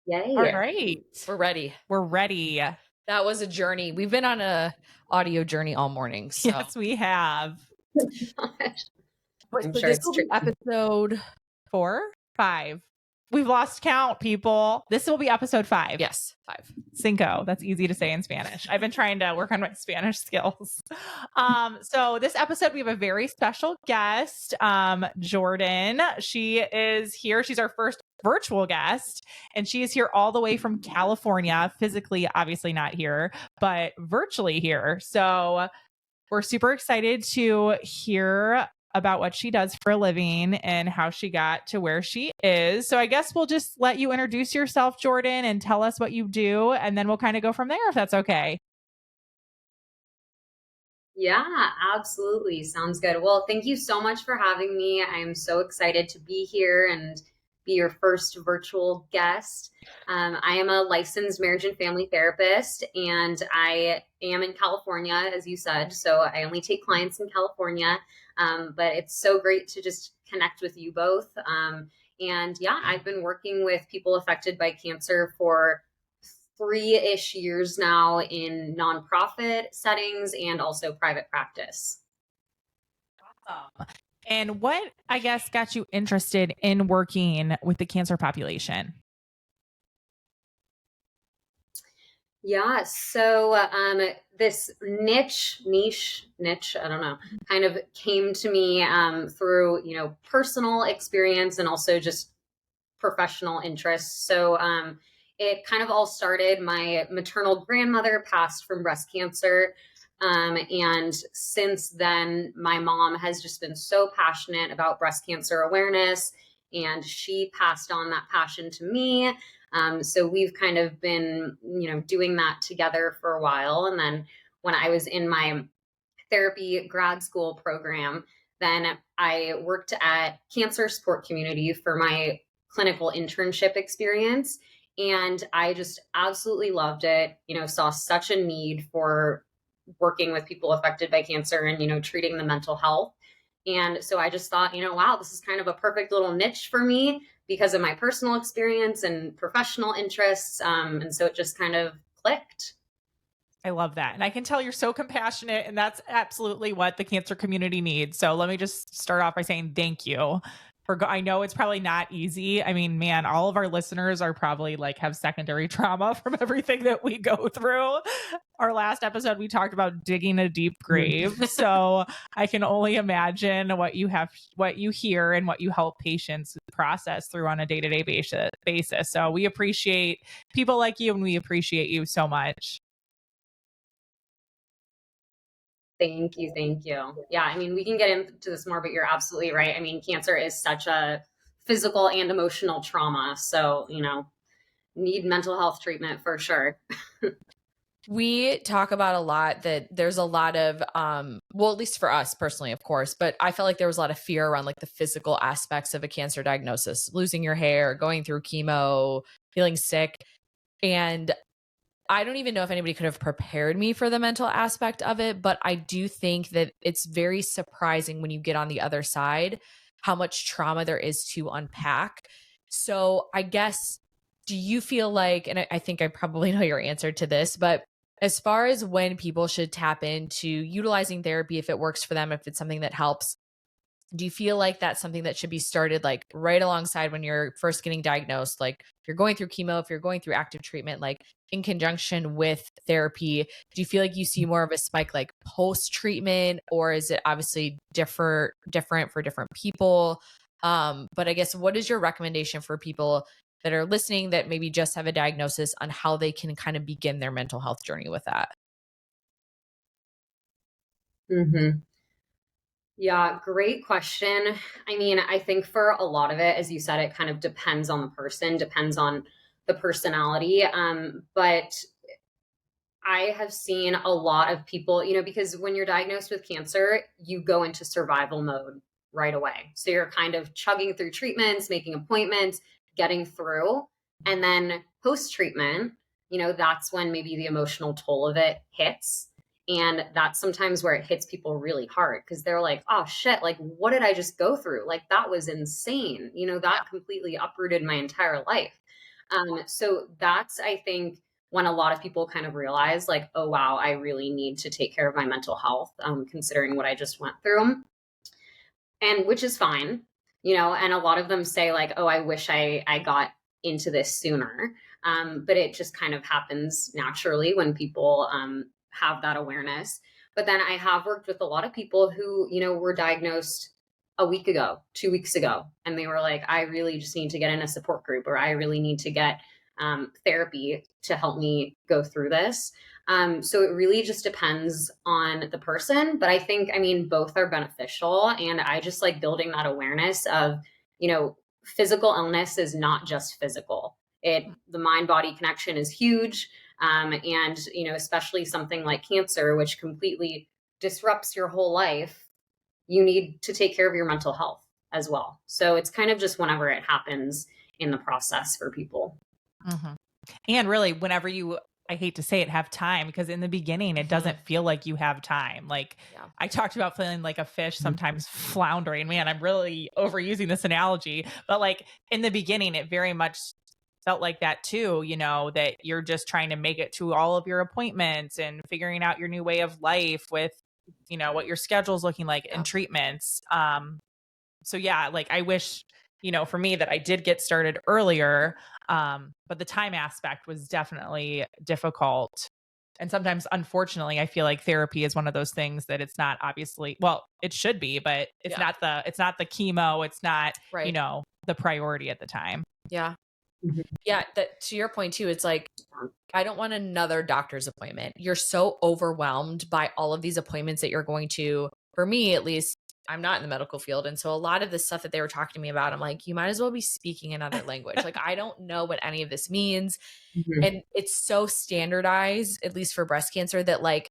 All Yay. right. We're ready. We're ready. That was a journey. We've been on a audio journey all morning. So Yes, we have. Gosh. I'm so sure this it's will be true. episode 4, 5. We've lost count, people. This will be episode 5. yes, 5. Cinco. That's easy to say in Spanish. I've been trying to work on my Spanish skills. So this episode, we have a very special guest, Jordan. She is here. She's our first virtual guest, and she is here all the way from California, physically, obviously not here, but virtually here. So we're super excited to hear about what she does for a living and how she got to where she is. So I guess we'll just let you introduce yourself, Jordan, and tell us what you do, and then we'll kind of go from there if that's okay. Yeah, absolutely. Sounds good. Well, thank you so much for having me. I am so excited to be here and be your first virtual guest. I am a licensed marriage and family therapist, and I am in California, as you said. So I only take clients in California. But it's so great to just connect with you both. And yeah, I've been working with people affected by cancer for 3-ish years now in nonprofit settings and also private practice. And what, I guess, got you interested in working with the cancer population? Yeah, so this niche, I don't know, kind of came to me through, personal experience and also just professional interests. So it kind of all started. My maternal grandmother passed from breast cancer. And since then, my mom has just been so passionate about breast cancer awareness, and she passed on that passion to me. So we've kind of been, doing that together for a while. And then when I was in my therapy grad school program, then I worked at Cancer Support Community for my clinical internship experience. And I just absolutely loved it, saw such a need for working with people affected by cancer and, treating the mental health. And so I just thought, wow, this is kind of a perfect little niche for me because of my personal experience and professional interests. And so it just kind of clicked. I love that. And I can tell you're so compassionate, and that's absolutely what the cancer community needs. So let me just start off by saying thank you. I know it's probably not easy. I mean, man, all of our listeners are probably like have secondary trauma from everything that we go through. Our last episode, we talked about digging a deep grave. So I can only imagine what you hear and what you help patients process through on a day-to-day basis. So we appreciate people like you, and we appreciate you so much. Thank you. Thank you. Yeah, I mean, we can get into this more, but you're absolutely right. I mean, cancer is such a physical and emotional trauma. So, need mental health treatment for sure. We talk about a lot that there's a lot of, well, at least for us personally, of course, but I felt like there was a lot of fear around like the physical aspects of a cancer diagnosis, losing your hair, going through chemo, feeling sick. And I don't even know if anybody could have prepared me for the mental aspect of it, but I do think that it's very surprising when you get on the other side how much trauma there is to unpack. So I guess, do you feel like, and I think I probably know your answer to this, but as far as when people should tap into utilizing therapy, if it works for them, if it's something that helps, do you feel like that's something that should be started like right alongside when you're first getting diagnosed? Like if you're going through chemo, if you're going through active treatment, like in conjunction with therapy, do you feel like you see more of a spike like post treatment, or is it obviously different for different people? But I guess, what is your recommendation for people that are listening that maybe just have a diagnosis on how they can kind of begin their mental health journey with that? Mm-hmm. Yeah, great question. I mean, I think for a lot of it, as you said, it kind of depends on the person, depends on the personality. But I have seen a lot of people, because when you're diagnosed with cancer, you go into survival mode right away. So you're kind of chugging through treatments, making appointments, getting through. And then post treatment, that's when maybe the emotional toll of it hits. And that's sometimes where it hits people really hard because they're like, oh shit, like, what did I just go through? Like, that was insane. That completely uprooted my entire life. So that's, I think, when a lot of people kind of realize, like, oh, wow, I really need to take care of my mental health, considering what I just went through. And which is fine, and a lot of them say, like, oh, I wish I got into this sooner. But it just kind of happens naturally when people have that awareness. But then I have worked with a lot of people who, were diagnosed a week ago, 2 weeks ago, and they were like, I really just need to get in a support group, or I really need to get therapy to help me go through this. So it really just depends on the person. But I think, I mean, both are beneficial. And I just like building that awareness of, physical illness is not just physical. The mind body connection is huge. And, especially something like cancer, which completely disrupts your whole life, you need to take care of your mental health as well. So it's kind of just whenever it happens in the process for people. Mm-hmm. And really, whenever you, I hate to say it, have time, because in the beginning, it doesn't feel like you have time. Like I talked about feeling like a fish, sometimes floundering. Man, I'm really overusing this analogy, but like in the beginning, it very much felt like that too, that you're just trying to make it to all of your appointments and figuring out your new way of life with, what your schedule's looking like and treatments. So yeah, like I wish, for me that I did get started earlier. But the time aspect was definitely difficult. And sometimes, unfortunately, I feel like therapy is one of those things that it's not obviously, well, it should be, but it's not the chemo. It's not, the priority at the time. Yeah. Mhm. Yeah. That, to your point too, it's like, I don't want another doctor's appointment. You're so overwhelmed by all of these appointments that you're going to, for me, at least, I'm not in the medical field. And so a lot of the stuff that they were talking to me about, I'm like, you might as well be speaking another language. Like, I don't know what any of this means. Mhm. And it's so standardized, at least for breast cancer, that like,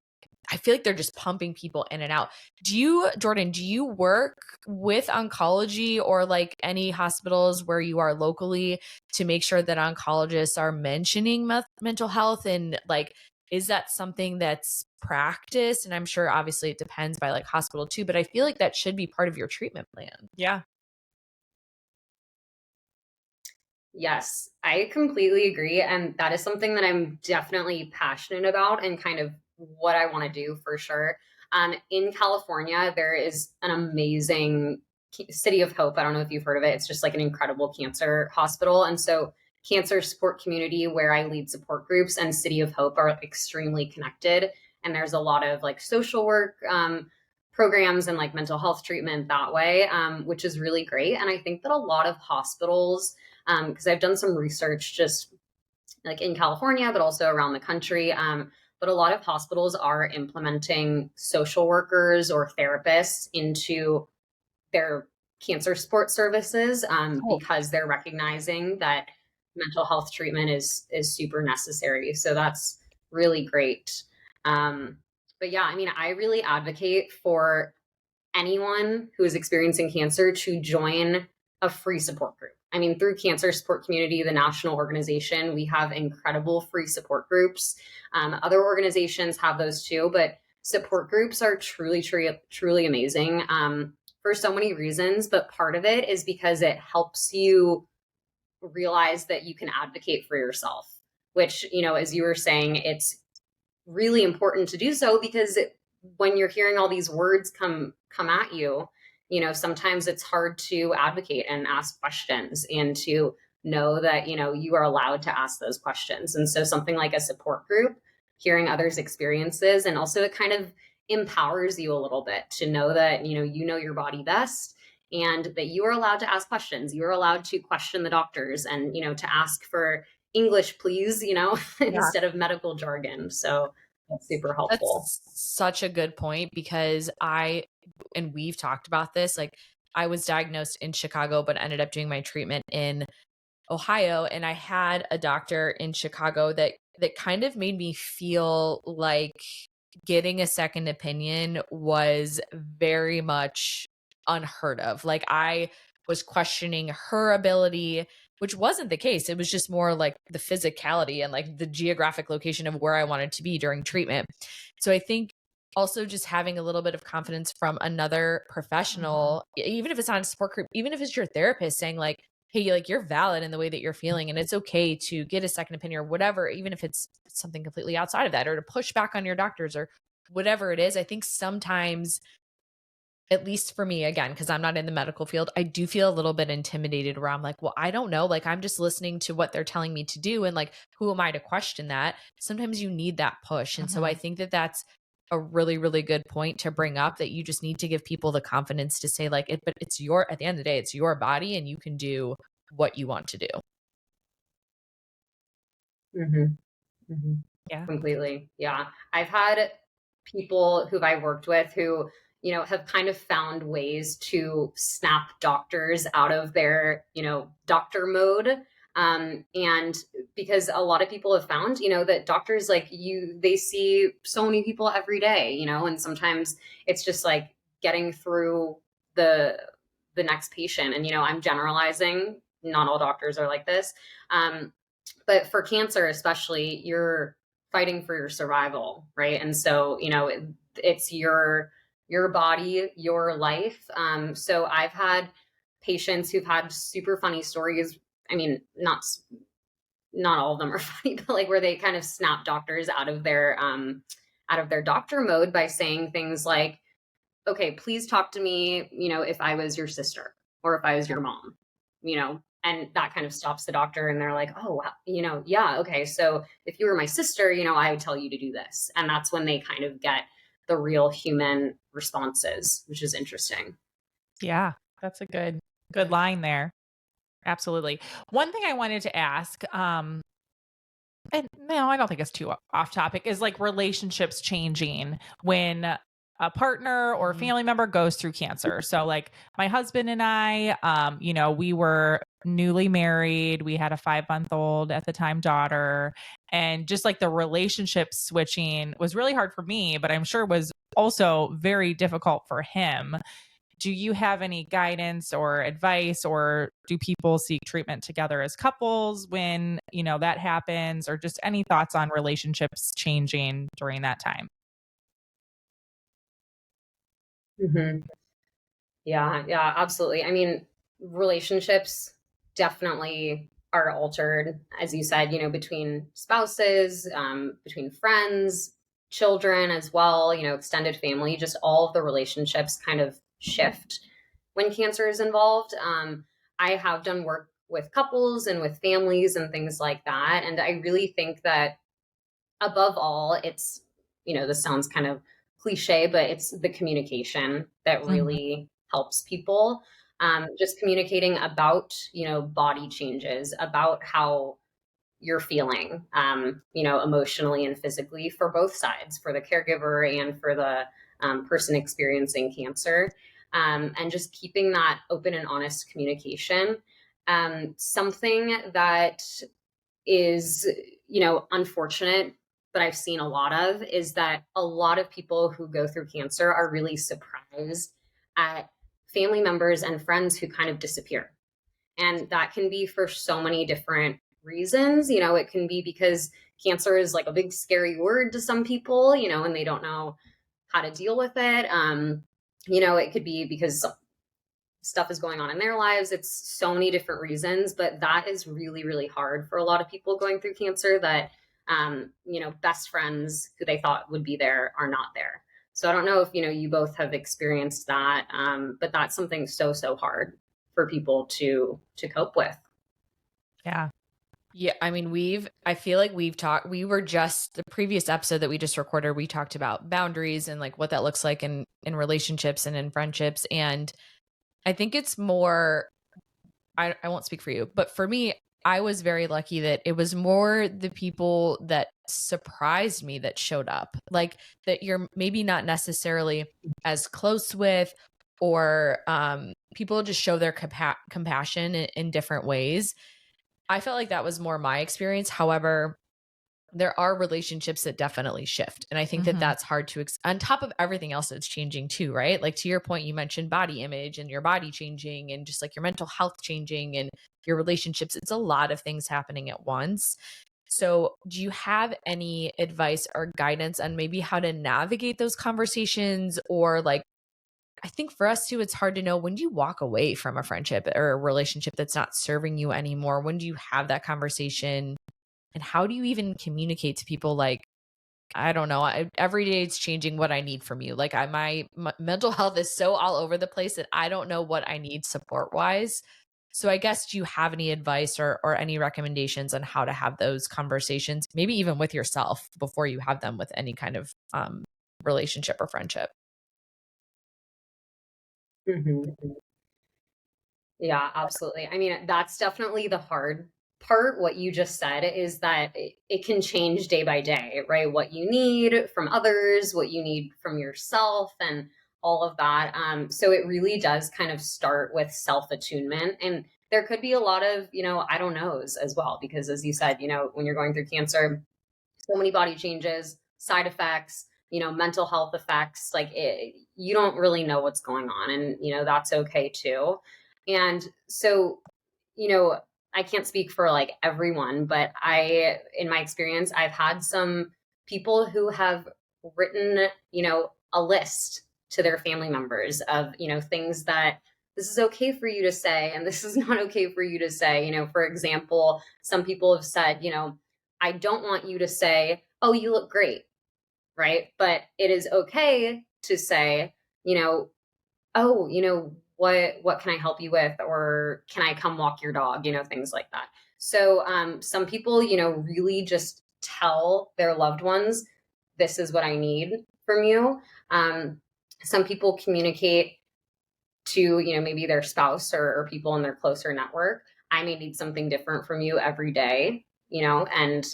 I feel like they're just pumping people in and out. Jordan, do you work with oncology or like any hospitals where you are locally to make sure that oncologists are mentioning mental health? And like, is that something that's practiced? And I'm sure obviously it depends by like hospital too, but I feel like that should be part of your treatment plan. Yeah. Yes, I completely agree. And that is something that I'm definitely passionate about and kind of what I want to do for sure. In California, there is an amazing City of Hope. I don't know if you've heard of it. It's just like an incredible cancer hospital. And so, cancer support community, where I lead support groups, and City of Hope are extremely connected. And there's a lot of like social work programs and like mental health treatment that way, which is really great. And I think that a lot of hospitals, because I've done some research just like in California, but also around the country. But a lot of hospitals are implementing social workers or therapists into their cancer support services, because they're recognizing that mental health treatment is super necessary. So that's really great. But yeah, I mean, I really advocate for anyone who is experiencing cancer to join a free support group. I mean, through Cancer Support Community, the national organization, we have incredible free support groups. Other organizations have those too, but support groups are truly, truly, truly amazing for so many reasons. But part of it is because it helps you realize that you can advocate for yourself, which, as you were saying, it's really important to do so, because when you're hearing all these words come at you, sometimes it's hard to advocate and ask questions, and to know that, you are allowed to ask those questions. And so something like a support group, hearing others' experiences, and also it kind of empowers you a little bit to know that, you know your body best, and that you are allowed to ask questions. You are allowed to question the doctors, and, to ask for English, please, instead of medical jargon. So that's super helpful. That's such a good point, because and we've talked about this, like I was diagnosed in Chicago, but ended up doing my treatment in Ohio. And I had a doctor in Chicago that kind of made me feel like getting a second opinion was very much unheard of. Like I was questioning her ability, which wasn't the case. It was just more like the physicality and like the geographic location of where I wanted to be during treatment. So I think also just having a little bit of confidence from another professional, even if it's not a support group, even if it's your therapist saying like, hey, like you're valid in the way that you're feeling, and it's okay to get a second opinion or whatever, even if it's something completely outside of that, or to push back on your doctors or whatever it is. I think sometimes, at least for me, again, because I'm not in the medical field, I do feel a little bit intimidated where I'm like, well, I don't know. Like, I'm just listening to what they're telling me to do. And like, who am I to question that? Sometimes you need that push. And so I think that that's a really, really good point to bring up, that you just need to give people the confidence to say, like, but it's at the end of the day, it's your body and you can do what you want to do. Yeah. Completely. Yeah. I've had people who I've worked with who, have kind of found ways to snap doctors out of their, doctor mode. And because a lot of people have found, that doctors they see so many people every day, and sometimes it's just like getting through the next patient. And, I'm generalizing. Not all doctors are like this. But for cancer, especially, you're fighting for your survival, right? And so, it's your body, your life. So I've had patients who've had super funny stories. I mean, not all of them are funny, but like where they kind of snap doctors out of their doctor mode by saying things like, "Okay, please talk to me, if I was your sister or if I was your mom," and that kind of stops the doctor and they're like, "Oh, wow, yeah, okay. So if you were my sister, I would tell you to do this." And that's when they kind of get the real human responses, which is interesting. Yeah. That's a good line there. Absolutely. One thing I wanted to ask, and no, I don't think it's too off topic, is like relationships changing when a partner or family member goes through cancer. So like my husband and I, we were newly married. We had a 5-month-old at the time daughter, and just like the relationship switching was really hard for me, but I'm sure was also very difficult for him. Do you have any guidance or advice, or do people seek treatment together as couples when, that happens, or just any thoughts on relationships changing during that time? hmm Yeah, yeah, absolutely. I mean, relationships definitely are altered, as you said, between spouses, between friends, children as well, extended family, just all of the relationships kind of shift when cancer is involved. I have done work with couples and with families and things like that. And I really think that above all, it's, this sounds kind of cliche, but it's the communication that Mhm. really helps people. Just communicating about, body changes, about how you're feeling, emotionally and physically for both sides, for the caregiver and for the person experiencing cancer. And just keeping that open and honest communication. Something that is, unfortunate, but I've seen a lot of, is that a lot of people who go through cancer are really surprised at family members and friends who kind of disappear. And that can be for so many different reasons. It can be because cancer is like a big scary word to some people, and they don't know how to deal with it. It could be because stuff is going on in their lives. It's so many different reasons, but that is really, really hard for a lot of people going through cancer, that, best friends who they thought would be there are not there. So I don't know if, you both have experienced that. But that's something so, so hard for people to cope with. Yeah. Yeah, I mean, I feel like we were just, the previous episode that we just recorded, we talked about boundaries and like what that looks like in relationships and in friendships. And I think it's more, I won't speak for you, but for me, I was very lucky that it was more the people that surprised me that showed up, like that you're maybe not necessarily as close with, or people just show their compassion in different ways. I felt like that was more my experience. However, there are relationships that definitely shift. And I think that Mhm. that's hard to, on top of everything else that's changing too, right? Like to your point, you mentioned body image and your body changing and just like your mental health changing and your relationships. It's a lot of things happening at once. So, do you have any advice or guidance on maybe how to navigate those conversations, or like I think for us too, it's hard to know, when do you walk away from a friendship or a relationship that's not serving you anymore? When do you have that conversation? And how do you even communicate to people like, I don't know, every day it's changing what I need from you. Like my mental health is so all over the place that I don't know what I need support wise. So I guess, do you have any advice or any recommendations on how to have those conversations, maybe even with yourself before you have them with any kind of relationship or friendship? Mhm. Yeah, absolutely. I mean, that's definitely the hard part. What you just said is that it can change day by day, right? What you need from others, what you need from yourself, and all of that. So it really does kind of start with self attunement. And there could be a lot of, I don't knows as well, because as you said, when you're going through cancer, so many body changes, side effects, mental health effects. Like you don't really know what's going on, and that's okay too. And so, you know, I can't speak for like everyone, but in my experience, I've had some people who have written, a list to their family members of, things that this is okay for you to say, and this is not okay for you to say. For example, some people have said, I don't want you to say, oh, you look great, right? But it is okay to say, oh, what can I help you with? Or can I come walk your dog? Things like that. So some people, really just tell their loved ones, this is what I need from you. Um, some people communicate to, maybe their spouse or people in their closer network. I may need something different from you every day, and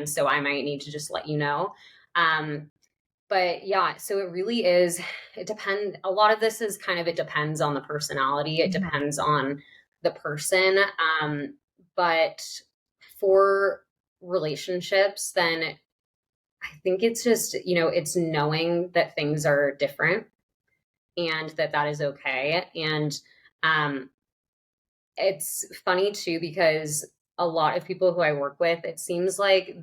so I might need to just let you know. Um, but yeah, so it really is, it depends. A lot of this is kind of, it depends on the personality. It Mhm. depends on the person. But for relationships, then I think it's just, it's knowing that things are different and that is okay. And um, it's funny too, because a lot of people who I work with, it seems like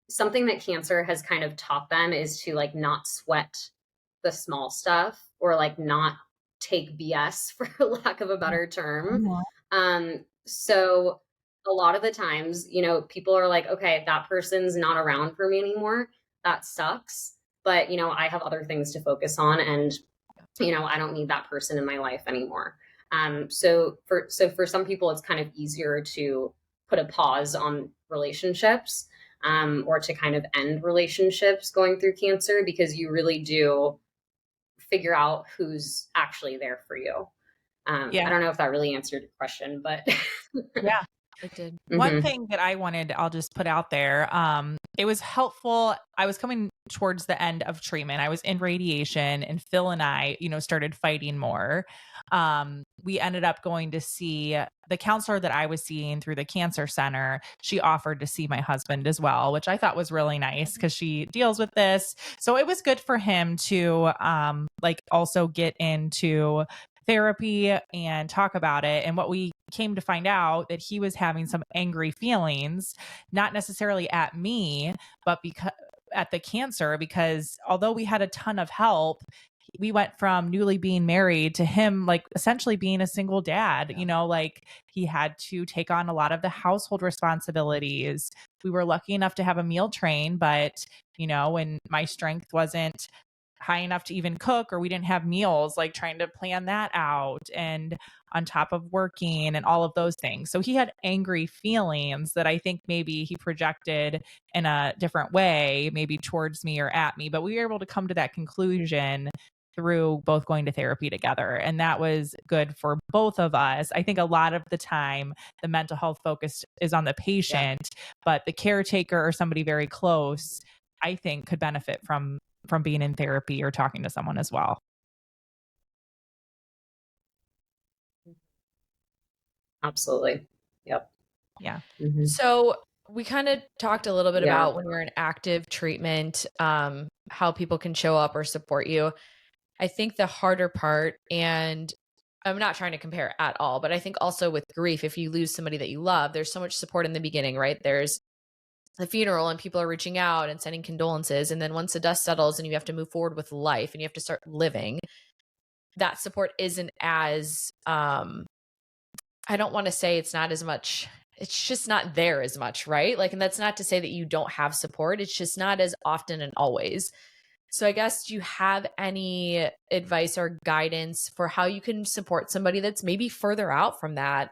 something that cancer has kind of taught them is to like not sweat the small stuff, or like not take BS for lack of a better term. Mhm. So a lot of the times, people are like, okay, that person's not around for me anymore. That sucks. But, I have other things to focus on, and, I don't need that person in my life anymore. So for some people, it's kind of easier to put a pause on relationships, or to kind of end relationships going through cancer, because you really do figure out who's actually there for you. I Yeah. don't know if that really answered your question, but Yeah. It did. One Mhm. thing that I'll just put out there, it was helpful. I was coming towards the end of treatment. I was in radiation, and Phil and I, started fighting more. We ended up going to see the counselor that I was seeing through the cancer center. She offered to see my husband as well, which I thought was really nice because she deals with this. So it was good for him to like also get into therapy and talk about it. And what we came to find out, that he was having some angry feelings, not necessarily at me, but because at the cancer, because although we had a ton of help, we went from newly being married to him like essentially being a single dad. Like he had to take on a lot of the household responsibilities. We were lucky enough to have a meal train, but when my strength wasn't high enough to even cook, or we didn't have meals, like trying to plan that out, and on top of working and all of those things. So he had angry feelings that I think maybe he projected in a different way, maybe towards me or at me. But we were able to come to that conclusion through both going to therapy together. And that was good for both of us. I think a lot of the time, the mental health focus is on the patient, but the caretaker or somebody very close, I think, could benefit from being in therapy or talking to someone as well. Absolutely. Yep. Yeah. Mhm. So we kind of talked a little bit Yeah. about when you're in active treatment, how people can show up or support you. I think the harder part, and I'm not trying to compare at all, but I think also with grief, if you lose somebody that you love, there's so much support in the beginning, right? There's the funeral and people are reaching out and sending condolences. And then once the dust settles and you have to move forward with life and you have to start living, that support isn't as, I don't want to say it's not as much, it's just not there as much, right? Like, and that's not to say that you don't have support. It's just not as often and always. So I guess, do you have any advice or guidance for how you can support somebody that's maybe further out from that,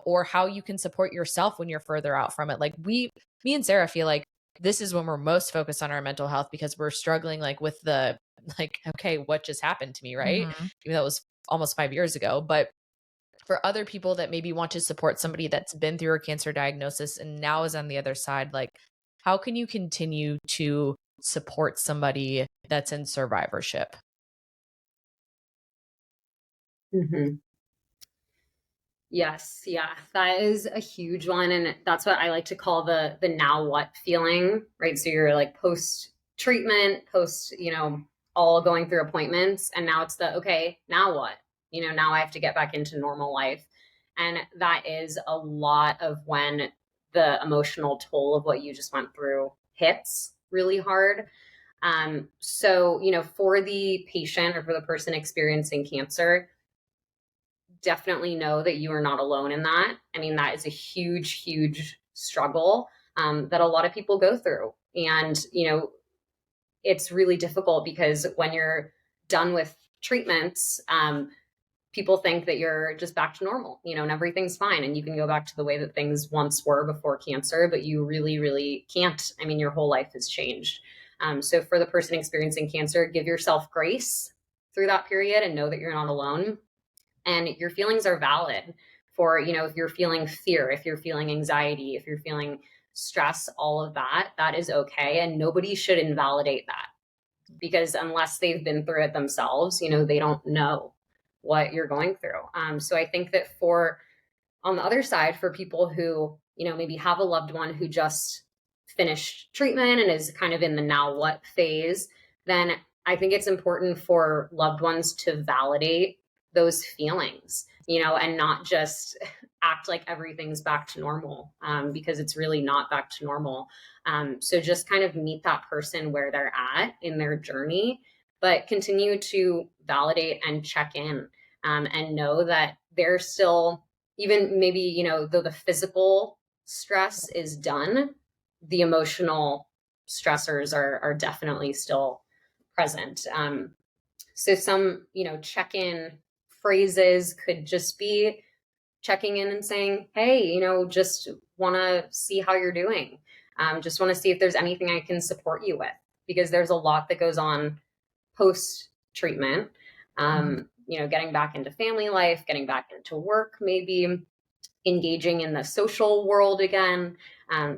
or how you can support yourself when you're further out from it? Like me and Sarah feel like this is when we're most focused on our mental health because we're struggling like with the, like, okay, what just happened to me, right? Mhm. Even though it was almost 5 years ago. But for other people that maybe want to support somebody that's been through a cancer diagnosis and now is on the other side, like, how can you continue to support somebody that's in survivorship? Hmm. Yes, yeah, that is a huge one, and that's what I like to call the now what feeling, right? So you're like post treatment, post, all going through appointments, and now it's the okay, now what? Now I have to get back into normal life, and that is a lot of when the emotional toll of what you just went through hits really hard. So for the patient or for the person experiencing cancer, definitely know that you are not alone in that. I mean, that is a huge, huge struggle that a lot of people go through. And, it's really difficult because when you're done with treatments, people think that you're just back to normal, and everything's fine and you can go back to the way that things once were before cancer, but you really, really can't. I mean, your whole life has changed. So for the person experiencing cancer, give yourself grace through that period and know that you're not alone and your feelings are valid for, if you're feeling fear, if you're feeling anxiety, if you're feeling stress, all of that, that is okay. And nobody should invalidate that because unless they've been through it themselves, they don't know what you're going through. So I think that on the other side, for people who, maybe have a loved one who just finished treatment and is kind of in the now what phase, then I think it's important for loved ones to validate those feelings, and not just act like everything's back to normal, because it's really not back to normal. So just kind of meet that person where they're at in their journey, but continue to validate and check in, and know that they're still, even maybe, though the physical stress is done, the emotional stressors are definitely still present. So some, check-in phrases could just be checking in and saying, hey, just want to see how you're doing. Just want to see if there's anything I can support you with, because there's a lot that goes on post treatment. Getting back into family life, getting back into work, maybe engaging in the social world again.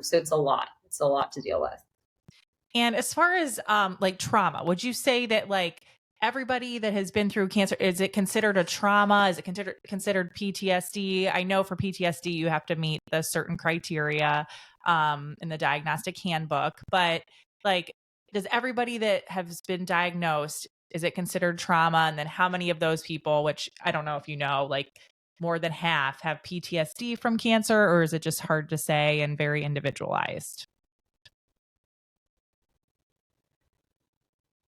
So it's a lot. It's a lot to deal with. And as far as like trauma, would you say that like everybody that has been through cancer, is it considered a trauma? Is it considered PTSD? I know for PTSD you have to meet the certain criteria in the diagnostic handbook, but like, does everybody that has been diagnosed, is it considered trauma? And then how many of those people, which I don't know if you know, like more than half have PTSD from cancer, or is it just hard to say and very individualized?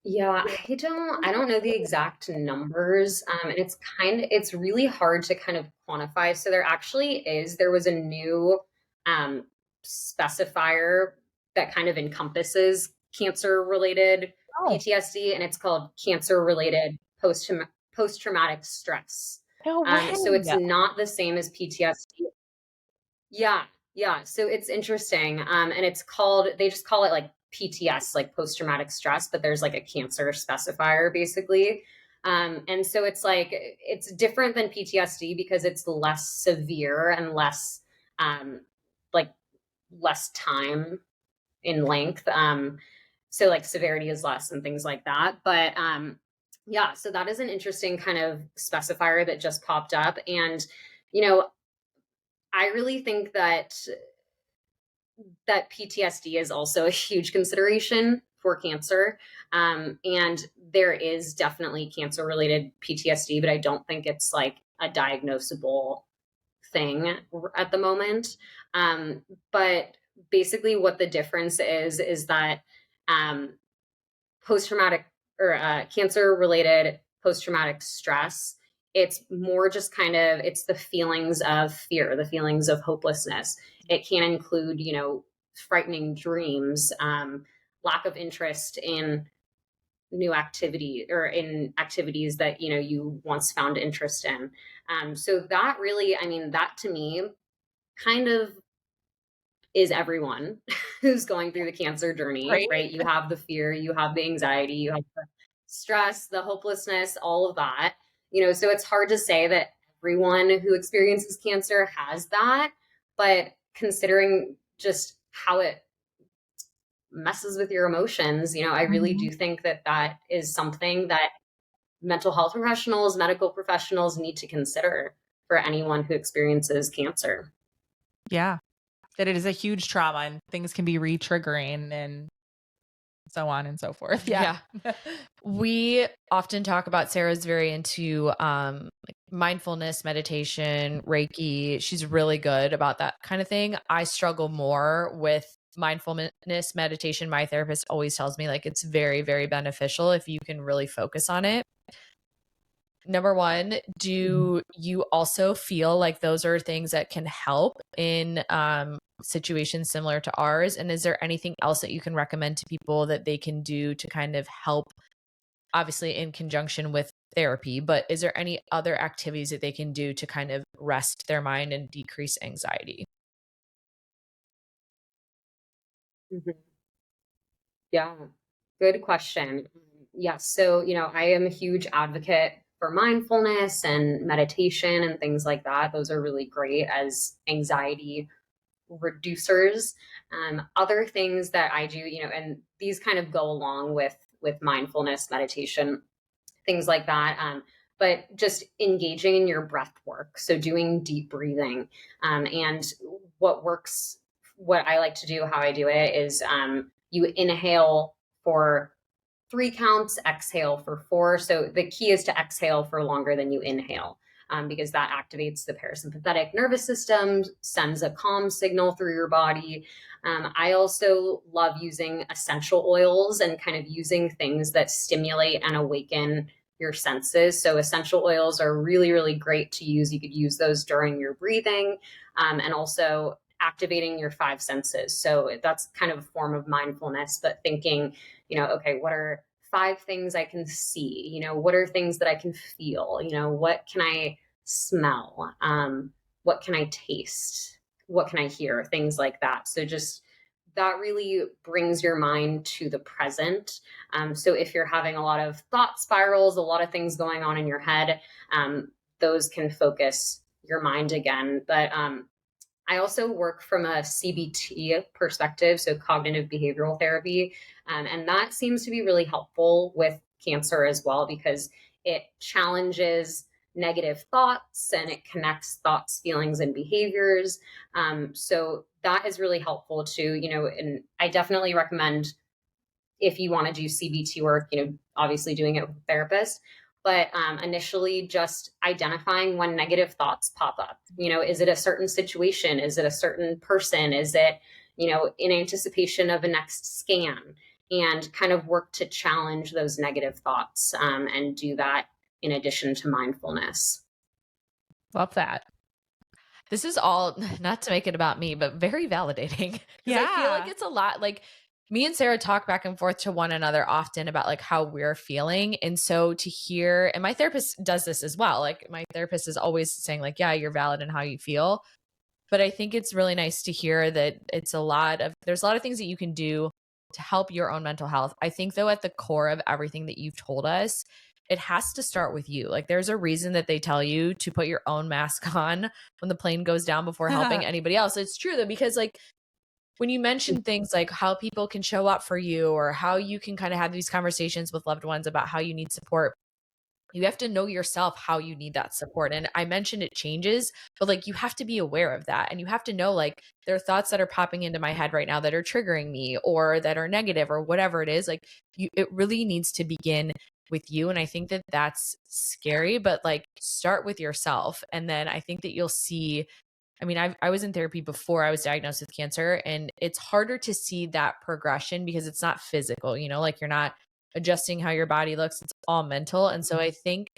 Yeah, I don't know the exact numbers. And it's really hard to kind of quantify. So there was a new um, specifier that kind of encompasses cancer related Oh, PTSD, and it's called cancer related post traumatic stress. no So it's way. not the same as PTSD. Yeah, yeah. So it's interesting. And they just call it like PTS, like post traumatic stress, but there's like a cancer specifier basically. And so it's different than PTSD because it's less severe and like less time in length. So like severity is less and things like that. But yeah, so that is an interesting kind of specifier that just popped up. And, you know, I really think that PTSD is also a huge consideration for cancer. And there is definitely cancer related PTSD, but I don't think it's like a diagnosable thing at the moment. But basically what the difference is that um, post-traumatic or cancer related post-traumatic stress, it's more just kind of, it's the feelings of fear, the feelings of hopelessness. It can include, you know, frightening dreams, lack of interest in new activity or in activities that, you know, you once found interest in. So that really, I mean, that to me kind of is everyone who's going through the cancer journey, Right. right? You have the fear, you have the anxiety, you have the stress, the hopelessness, all of that. You know, so it's hard to say that everyone who experiences cancer has that, but considering just how it messes with your emotions, you know, I really Mhm. do think that that is something that mental health professionals, medical professionals need to consider for anyone who experiences cancer. Yeah. That it is a huge trauma and things can be re-triggering and so on and so forth. Yeah. We often talk about Sarah's very into like mindfulness, meditation, Reiki. She's really good about that kind of thing. I struggle more with mindfulness meditation. My therapist always tells me like it's very, very beneficial if you can really focus on it. Number one, do you also feel like those are things that can help in situations similar to ours? And is there anything else that you can recommend to people that they can do to kind of help, obviously in conjunction with therapy, but is there any other activities that they can do to kind of rest their mind and decrease anxiety? Mhm. Yeah, good question. Yes. So, you know, I am a huge advocate for mindfulness and meditation and things like that. Those are really great as anxiety reducers. Other things that I do, you know, and these kind of go along with mindfulness, meditation, things like that. But just engaging in your breath work. So doing deep breathing. And what works, what I like to do, how I do it is you inhale for 3 counts, exhale for 4. So the key is to exhale for longer than you inhale. Because that activates the parasympathetic nervous system, sends a calm signal through your body. I also love using essential oils and kind of using things that stimulate and awaken your senses. So essential oils are really, really great to use. You could use those during your breathing, and also activating your 5 senses. So that's kind of a form of mindfulness, but thinking, you know, okay, what are 5 things I can see? You know, what are things that I can feel? You know, what can I smell? What can I taste? What can I hear? Things like that. So just that really brings your mind to the present. So if you're having a lot of thought spirals, a lot of things going on in your head, those can focus your mind again. But I also work from a CBT perspective, so cognitive behavioral therapy. And that seems to be really helpful with cancer as well because it challenges negative thoughts and it connects thoughts, feelings, and behaviors. So that is really helpful too, you know, and I definitely recommend if you want to do CBT work, you know, obviously doing it with a therapist, but initially just identifying when negative thoughts pop up. You know, is it a certain situation? Is it a certain person? Is it, you know, in anticipation of a next scan? And kind of work to challenge those negative thoughts and do that in addition to mindfulness. Love that. This is all not to make it about me, but very validating because I feel like Yeah. it's a lot like me and Sarah talk back and forth to one another often about like how we're feeling. And so to hear, and my therapist does this as well. Like my therapist is always saying like, yeah, you're valid in how you feel. But I think it's really nice to hear that there's a lot of things that you can do to help your own mental health. I think though at the core of everything that you've told us, it has to start with you. Like there's a reason that they tell you to put your own mask on when the plane goes down before helping anybody else. It's true though, because like when you mention things like how people can show up for you or how you can kind of have these conversations with loved ones about how you need support, you have to know yourself how you need that support. And I mentioned it changes, but like you have to be aware of that. And you have to know like there are thoughts that are popping into my head right now that are triggering me or that are negative or whatever it is. Like it really needs to begin with you. And I think that that's scary, but like start with yourself. And then I think that you'll see I mean, I was in therapy before I was diagnosed with cancer, and it's harder to see that progression because it's not physical, like you're not adjusting how your body looks, it's all mental. And so I think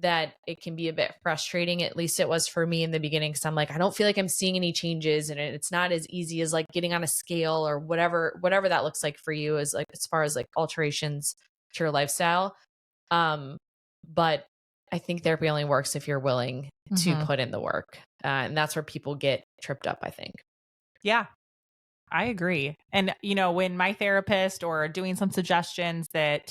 that it can be a bit frustrating. At least it was for me in the beginning, because I'm like, I don't feel like I'm seeing any changes, and it's not as easy as like getting on a scale or whatever that looks like for you, as like as far as like alterations to your lifestyle. But I think therapy only works if you're willing to put in the work. And that's where people get tripped up, I think. Yeah, I agree. And, when my therapist or doing some suggestions that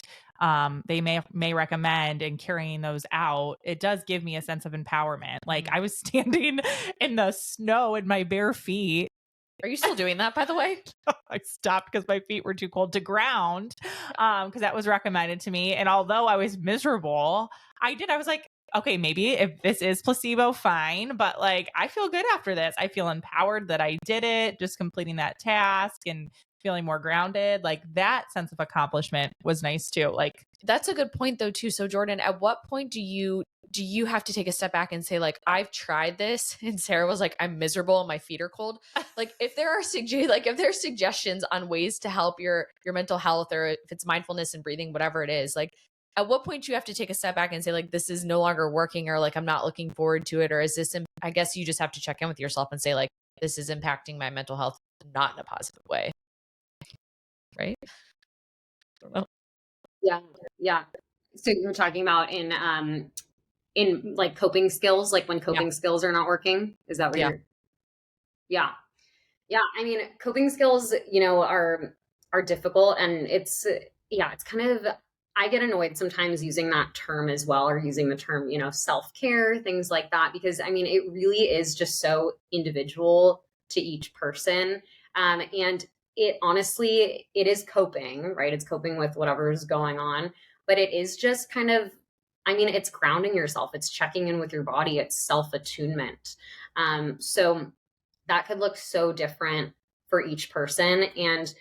they may recommend and carrying those out, it does give me a sense of empowerment. Like I was standing in the snow in my bare feet. Are you still doing that, by the way? I stopped because my feet were too cold to ground, because that was recommended to me. And although I was miserable, I was like, okay, maybe if this is placebo, fine. But like, I feel good after this. I feel empowered that I did it, just completing that task and feeling more grounded. Like that sense of accomplishment was nice too. Like that's a good point though, too. So Jordan, at what point do you have to take a step back and say like, I've tried this, and Sarah was like, I'm miserable and my feet are cold. Like if there are suggestions on ways to help your mental health, or if it's mindfulness and breathing, whatever it is, like at what point do you have to take a step back and say like, this is no longer working, or like, I'm not looking forward to it? Or is this, I guess you just have to check in with yourself and say like, this is impacting my mental health, not in a positive way. Right? I don't know. Yeah. So you're talking about in like coping skills, like when coping skills are not working. Is that what you're? Yeah. I mean, coping skills, are difficult, and it's kind of, I get annoyed sometimes using that term as well, or using the term, self-care, things like that, because I mean, it really is just so individual to each person. And it honestly, it is coping, right? It's coping with whatever is going on, but it is just kind of, I mean, it's grounding yourself. It's checking in with your body. It's self-attunement. So that could look so different for each person. And,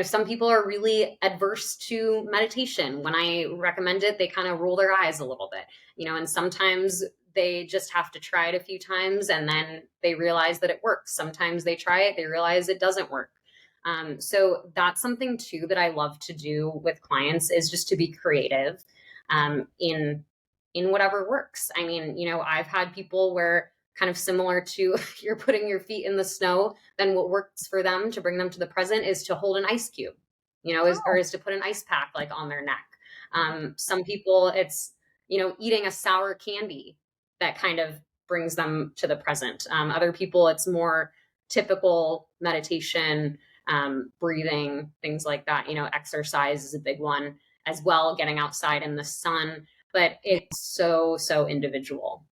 some people are really adverse to meditation. When I recommend it, they kind of roll their eyes a little bit, and sometimes they just have to try it a few times and then they realize that it works. Sometimes they try it, they realize it doesn't work. So that's something too that I love to do with clients, is just to be creative in whatever works. I mean, I've had people where, kind of similar to you're putting your feet in the snow, then what works for them to bring them to the present is to hold an ice cube, is to put an ice pack like on their neck. Some people it's, eating a sour candy that kind of brings them to the present. Other people, it's more typical meditation, breathing, things like that. Exercise is a big one as well, getting outside in the sun, but it's so individual.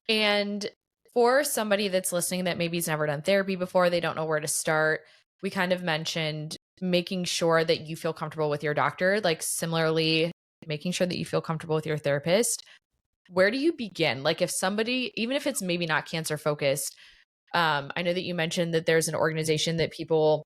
And for somebody that's listening that maybe has never done therapy before, they don't know where to start, we kind of mentioned making sure that you feel comfortable with your doctor, like similarly, making sure that you feel comfortable with your therapist. Where do you begin? Like if somebody, even if it's maybe not cancer focused, I know that you mentioned that there's an organization that people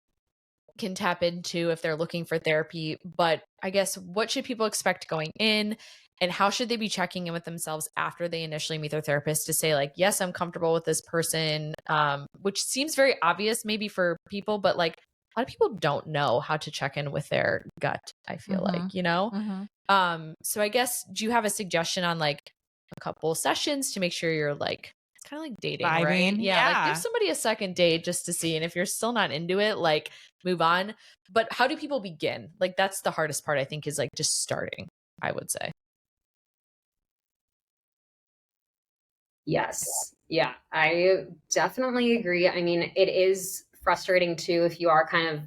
can tap into if they're looking for therapy, but I guess what should people expect going in? And how should they be checking in with themselves after they initially meet their therapist to say like, yes, I'm comfortable with this person, which seems very obvious maybe for people, but like a lot of people don't know how to check in with their gut, I feel like, So I guess, do you have a suggestion on like a couple sessions to make sure you're like, it's kind of like dating, vibing, right? Yeah, like give somebody a second date just to see. And if you're still not into it, like move on. But how do people begin? Like that's the hardest part, I think, is like just starting, I would say. Yes. Yeah, I definitely agree. I mean, it is frustrating too if you are kind of,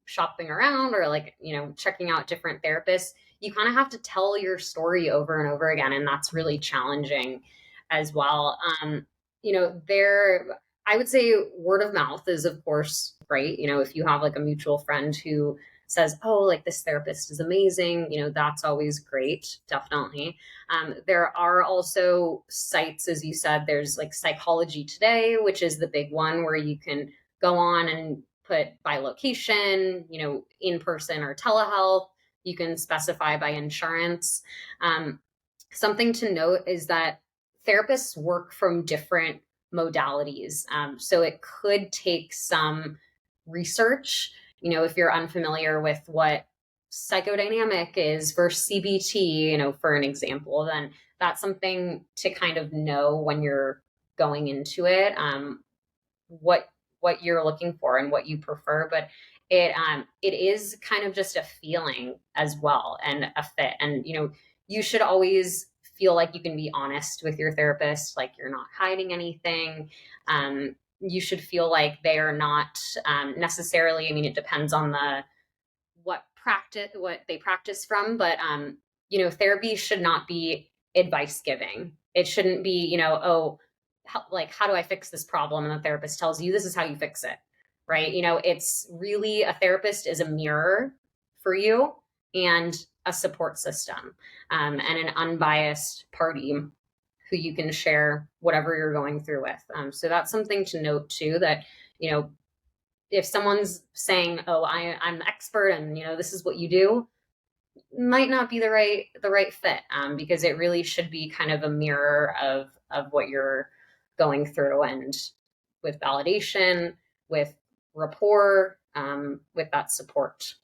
shopping around or like, checking out different therapists. You kind of have to tell your story over and over again. And that's really challenging as well. I would say word of mouth is, of course, great. If you have like a mutual friend who says, oh, like this therapist is amazing, that's always great. Definitely. There are also sites, as you said, there's like Psychology Today, which is the big one where you can go on and put by location, in person or telehealth. You can specify by insurance. Something to note is that therapists work from different modalities. So it could take some research. If you're unfamiliar with what psychodynamic is versus CBT, for an example, then that's something to kind of know when you're going into it, what you're looking for and what you prefer. But it is kind of just a feeling as well, and a fit. And you should always feel like you can be honest with your therapist, like you're not hiding anything. You should feel like they are not necessarily, it depends on what they practice from, but therapy should not be advice giving. It shouldn't be, oh, how do I fix this problem? And the therapist tells you this is how you fix it, right? It's really, a therapist is a mirror for you and a support system, and an unbiased party who you can share whatever you're going through with. So that's something to note too, that, if someone's saying, oh, I'm the expert and, this is what you do, might not be the right fit, because it really should be kind of a mirror of what you're going through, and with validation, with rapport, with that support.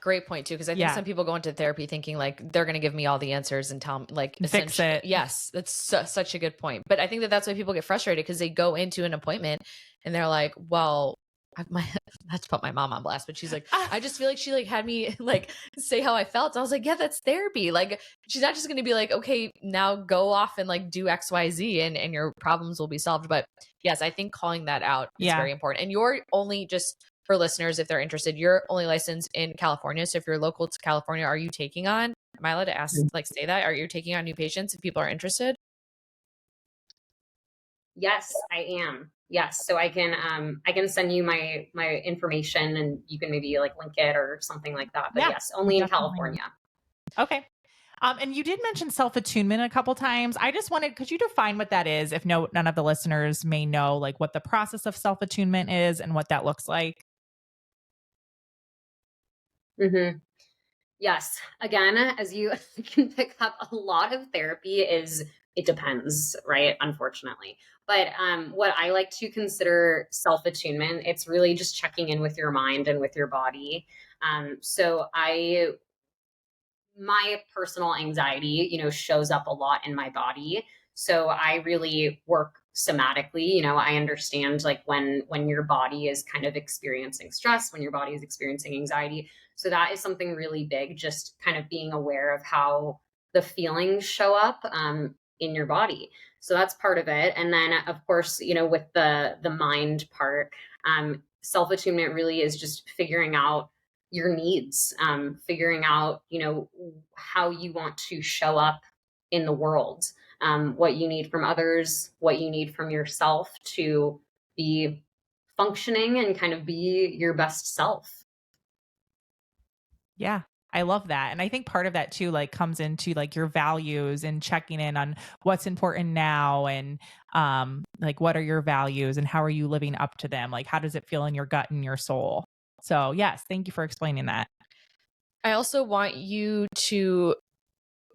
Great point too, because I think some people go into therapy thinking like they're going to give me all the answers and tell me, like, fix it. Yes, that's such a good point. But I think that's why people get frustrated, because they go into an appointment and they're like, well, not to put my mom on blast, but she's like, I just feel like she like had me like say how I felt. I was like, yeah, that's therapy. Like, she's not just going to be like, okay, now go off and like do X, Y, Z and your problems will be solved. But yes, I think calling that out is very important. And you're only, just for listeners, if they're interested, you're only licensed in California. So if you're local to California, are you taking on, am I allowed to ask, like, say that? Are you taking on new patients if people are interested? Yes, I am. Yes. So I can send you my information, and you can maybe like link it or something like that. But yes, only in California. Okay. And you did mention self-attunement a couple times. I just wanted, could you define what that is, if none of the listeners may know, like, what the process of self-attunement is and what that looks like? Mm-hmm. Yes. Again, as you can pick up, a lot of therapy it depends, right? Unfortunately. But what I like to consider self-attunement, it's really just checking in with your mind and with your body. So my personal anxiety, shows up a lot in my body. So I really work somatically. I understand like when your body is kind of experiencing stress, when your body is experiencing anxiety. So that is something really big, just kind of being aware of how the feelings show up in your body. So that's part of it. And then of course, with the mind part, self-attunement really is just figuring out your needs, figuring out, how you want to show up in the world, what you need from others, what you need from yourself to be functioning and kind of be your best self. Yeah, I love that. And I think part of that too, like, comes into like your values and checking in on what's important now, and like, what are your values and how are you living up to them? Like, how does it feel in your gut and your soul? So yes, thank you for explaining that. I also want you to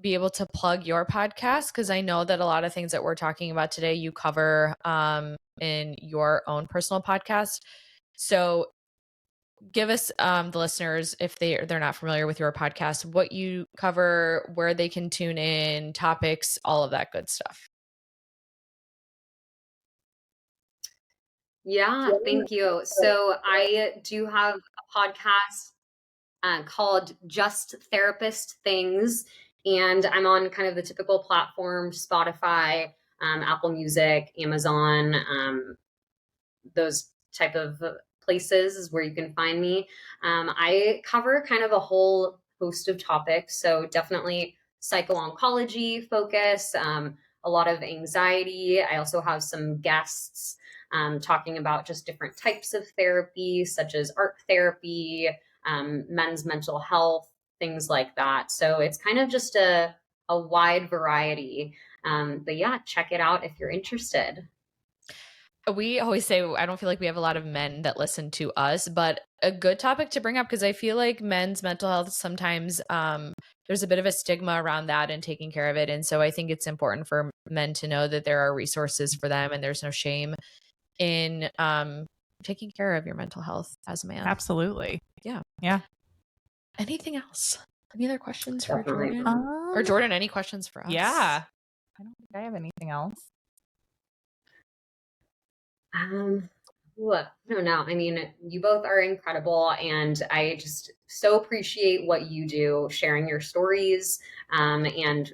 be able to plug your podcast, because I know that a lot of things that we're talking about today you cover in your own personal podcast. So give us, the listeners, if they're not familiar with your podcast, what you cover, where they can tune in, topics, all of that good stuff. Yeah, thank you. So I do have a podcast called Just Therapist Things, and I'm on kind of the typical platforms: Spotify, Apple Music, Amazon, those type of places is where you can find me. I cover kind of a whole host of topics, so definitely psycho-oncology focus, a lot of anxiety. I also have some guests talking about just different types of therapy, such as art therapy, men's mental health, things like that. So it's kind of just a wide variety. But yeah, check it out if you're interested. We always say, I don't feel like we have a lot of men that listen to us, but a good topic to bring up, because I feel like men's mental health sometimes there's a bit of a stigma around that and taking care of it. And so I think it's important for men to know that there are resources for them and there's no shame in taking care of your mental health as a man. Absolutely. Yeah. Yeah. Anything else? Any other questions for Definitely. Jordan? Or Jordan, any questions for us? Yeah. I don't think I have anything else. Look, no. I mean, you both are incredible, and I just so appreciate what you do, sharing your stories, and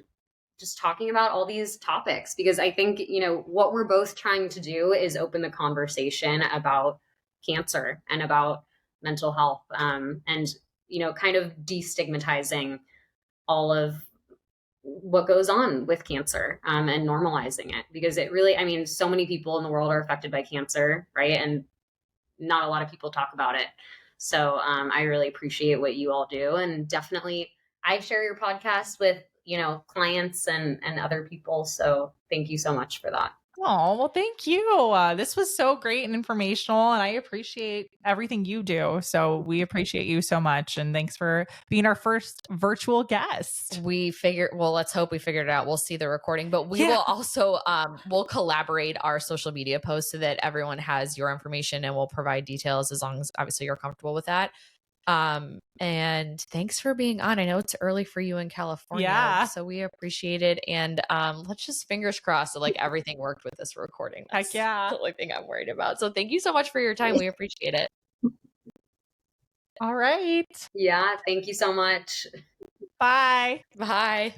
just talking about all these topics, because I think, what we're both trying to do is open the conversation about cancer and about mental health, and, kind of destigmatizing all of what goes on with cancer, and normalizing it, because it really, I mean, so many people in the world are affected by cancer, right? And not a lot of people talk about it. So I really appreciate what you all do. And definitely I share your podcast with, clients and other people. So thank you so much for that. Oh, well, thank you. This was so great and informational, and I appreciate everything you do. So we appreciate you so much. And thanks for being our first virtual guest. Let's hope we figured it out. We'll see the recording, but we will also, we'll collaborate our social media posts so that everyone has your information, and we'll provide details as long as obviously you're comfortable with that. And thanks for being on. I know it's early for you in California, so we appreciate it. And let's just fingers crossed that like everything worked with this recording. That's Heck yeah. the only thing I'm worried about. So thank you so much for your time. We appreciate it. All right. Yeah, thank you so much. Bye. Bye.